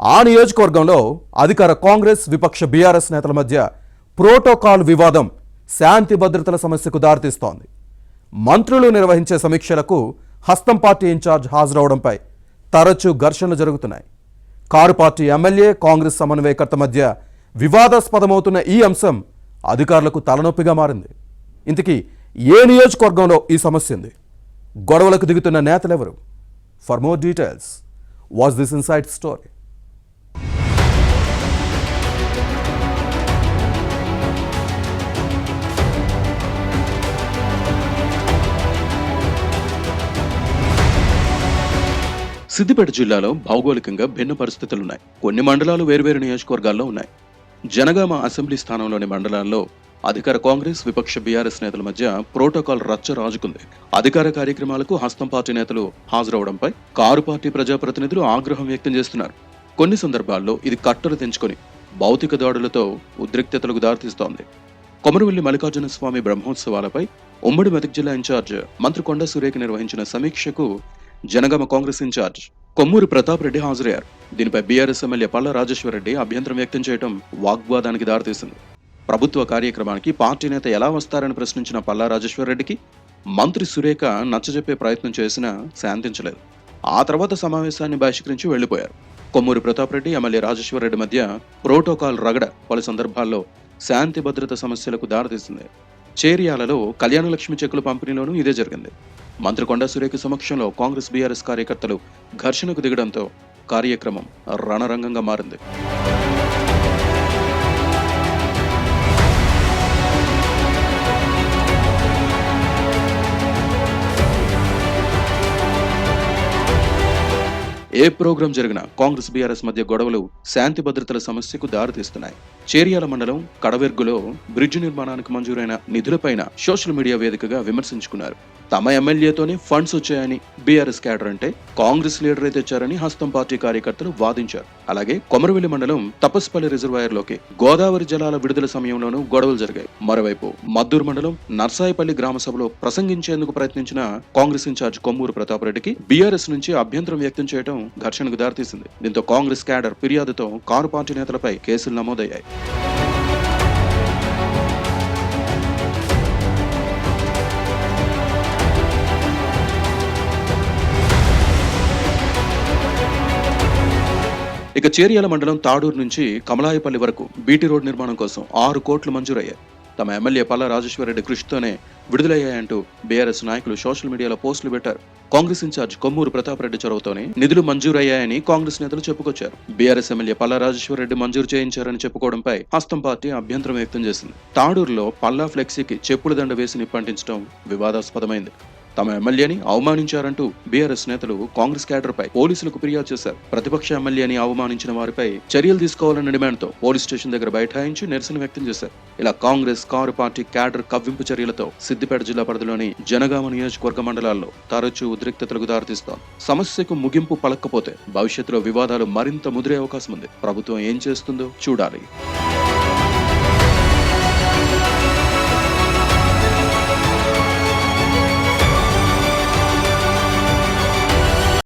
ఆ నియోజకవర్గంలో అధికార కాంగ్రెస్ విపక్ష బీఆర్ఎస్ నేతల మధ్య ప్రోటోకాల్ వివాదం శాంతి భద్రతల సమస్యకు దారితీస్తోంది. మంత్రులు నిర్వహించే సమీక్షలకు హస్తం పార్టీ ఇన్ఛార్జ్ హాజరవడంపై తరచూ ఘర్షణలు జరుగుతున్నాయి. కారు పార్టీ ఎమ్మెల్యే కాంగ్రెస్ సమన్వయకర్త మధ్య వివాదాస్పదమవుతున్న ఈ అంశం అధికారులకు తలనొప్పిగా మారింది. ఇంతకీ ఏ నియోజకవర్గంలో ఈ సమస్య ఉంది? గొడవలకు దిగుతున్న నేతలెవరు? For more details, watch this inside story. Siddipet జిల్లాలో భౌగోళికంగా భిన్న పరిస్థితులున్నాయి. కొన్ని మండలాలు వేర్వేరు నియోజకవర్గాల్లో ఉన్నాయి. జనగామ అసెంబ్లీ స్థానంలోని మండలాల్లో అధికార కాంగ్రెస్ విపక్ష బీఆర్ఎస్ నేతల మధ్య ప్రోటోకాల్ రచ్చ రాజుకుంది. అధికార కార్యక్రమాలకు హస్తం పార్టీ నేతలు హాజరవడంపై కారు పార్టీ ప్రజాప్రతినిధులు ఆగ్రహం వ్యక్తం చేస్తున్నారు. కొన్ని సందర్భాల్లో ఇది కట్టలు తెంచుకొని భౌతిక దాడులతో ఉద్రిక్తతలకు దారితీస్తోంది. కొమరవెల్లి మల్లికార్జున స్వామి బ్రహ్మోత్సవాలపై ఉమ్మడి మెదక్ జిల్లా ఇన్ఛార్జ్ మంత్రి కొండ సురేఖ నిర్వహించిన సమీక్షకు జనగామ కాంగ్రెస్ ఇన్ఛార్జ్ కొమ్మూరి ప్రతాప్ రెడ్డి హాజరయ్యారు. దీనిపై బీఆర్ఎస్ ఎమ్మెల్యే పల్లా రాజేశ్వర రెడ్డి అభ్యంతరం వ్యక్తం చేయడం వాగ్వాదానికి దారితీసింది. ప్రభుత్వ కార్యక్రమానికి పార్టీ నేత ఎలా వస్తారని ప్రశ్నించిన పల్లా రాజేశ్వర రెడ్డికి మంత్రి సురేఖ నచ్చజెప్పే ప్రయత్నం చేసినా శాంతించలేదు. ఆ తర్వాత సమావేశాన్ని బహిష్కరించి వెళ్లిపోయారు. కొమ్మూరి ప్రతాప్ రెడ్డి ఎమ్మెల్యే రాజేశ్వర రెడ్డి మధ్య ప్రోటోకాల్ రగడ పలు సందర్భాల్లో శాంతి భద్రత సమస్యలకు దారితీసింది. చేర్యాలలో కళ్యాణలక్ష్మి చెక్కుల పంపిణీలోనూ ఇదే జరిగింది. మంత్రి కొండ సురేఖ సమక్షంలో కాంగ్రెస్ బీఆర్ఎస్ కార్యకర్తలు ఘర్షణకు దిగడంతో కార్యక్రమం రణరంగంగా మారింది. ఏ ప్రోగ్రాం జరిగినా కాంగ్రెస్ బీఆర్ఎస్ మధ్య గొడవలు శాంతి భద్రతల సమస్యకు దారితీస్తున్నాయి. చేర్యాల మండలం కడవెర్గులో బ్రిడ్జ్ నిర్మాణానికి మంజూరైన నిధులపైన సోషల్ మీడియా వేదికగా విమర్శించుకున్నారు. తమ ఎమ్మెల్యేతోనే ఫండ్స్ వచ్చాయని బీఆర్ఎస్ క్యాడర్ అంటే కాంగ్రెస్ లీడరే తెచ్చారని హస్తం పార్టీ కార్యకర్తలు వాదించారు. అలాగే కొమరవెల్లి మండలం తపస్పల్లి రిజర్వాయర్లోకి గోదావరి జలాల విడుదల సమయంలోనూ గొడవలు జరిగాయి. మరోవైపు మద్దూరు మండలం నర్సాయిపల్లి గ్రామ సభలో ప్రసంగించేందుకు ప్రయత్నించిన కాంగ్రెస్ ఇన్ఛార్జ్ కొమ్మూరు ప్రతాప్ రెడ్డికి బీఆర్ఎస్ నుంచి అభ్యంతరం వ్యక్తం చేయడం ఘర్షణకు దారితీసింది. దీంతో కాంగ్రెస్ క్యాడర్ ఫిర్యాదుతో కారు పార్టీ నేతలపై కేసులు నమోదయ్యాయి. ఇక చేర్యాల మండలం తాడూరు నుంచి కమలాయపల్లి వరకు బీటీ రోడ్ నిర్మాణం కోసం 6 కోట్లు మంజూరయ్యాయి. తమ ఎమ్మెల్యే పల్లా రాజేశ్వర రెడ్డి కృషితోనే విడుదలయ్యాయంటూ బీఆర్ఎస్ నాయకులు సోషల్ మీడియాలో పోస్టులు పెట్టారు. కాంగ్రెస్ ఇన్ఛార్జ్ కొమ్మూరు ప్రతాప్ రెడ్డి చొరవతోనే నిధులు మంజూరయ్యాయని కాంగ్రెస్ నేతలు చెప్పుకొచ్చారు. బీఆర్ఎస్ ఎమ్మెల్యే పల్లా రాజేశ్వర రెడ్డి మంజూరు చేయించారని చెప్పుకోవడంపై హస్తం పార్టీ అభ్యంతరం వ్యక్తం చేసింది. తాడూరులో పల్లా ఫ్లెక్సీకి చెప్పుల దండ వేసి నిప్పంటించడం వివాదాస్పదమైంది. తమ ఎమ్మెల్యేని అవమానించారంటూ బీఆర్ఎస్ నేతలు కాంగ్రెస్ క్యాడర్పై పోలీసులకు ఫిర్యాదు చేశారు. ప్రతిపక్ష ఎమ్మెల్యేని అవమానించిన వారిపై చర్యలు తీసుకోవాలన్న డిమాండ్తో పోలీస్ స్టేషన్ దగ్గర బైఠాయించి నిరసన వ్యక్తం చేశారు. ఇలా కాంగ్రెస్ కారు పార్టీ క్యాడర్ కవ్వింపు చర్యలతో సిద్దిపేట జిల్లా పరిధిలోని జనగామ నియోజకవర్గ మండలాల్లో తరచూ ఉద్రిక్తతలకు దారితీస్తోంది. సమస్యకు ముగింపు పలక్కపోతే భవిష్యత్తులో వివాదాలు మరింత ముదిరే అవకాశం ఉంది. ప్రభుత్వం ఏం చేస్తుందో చూడాలి.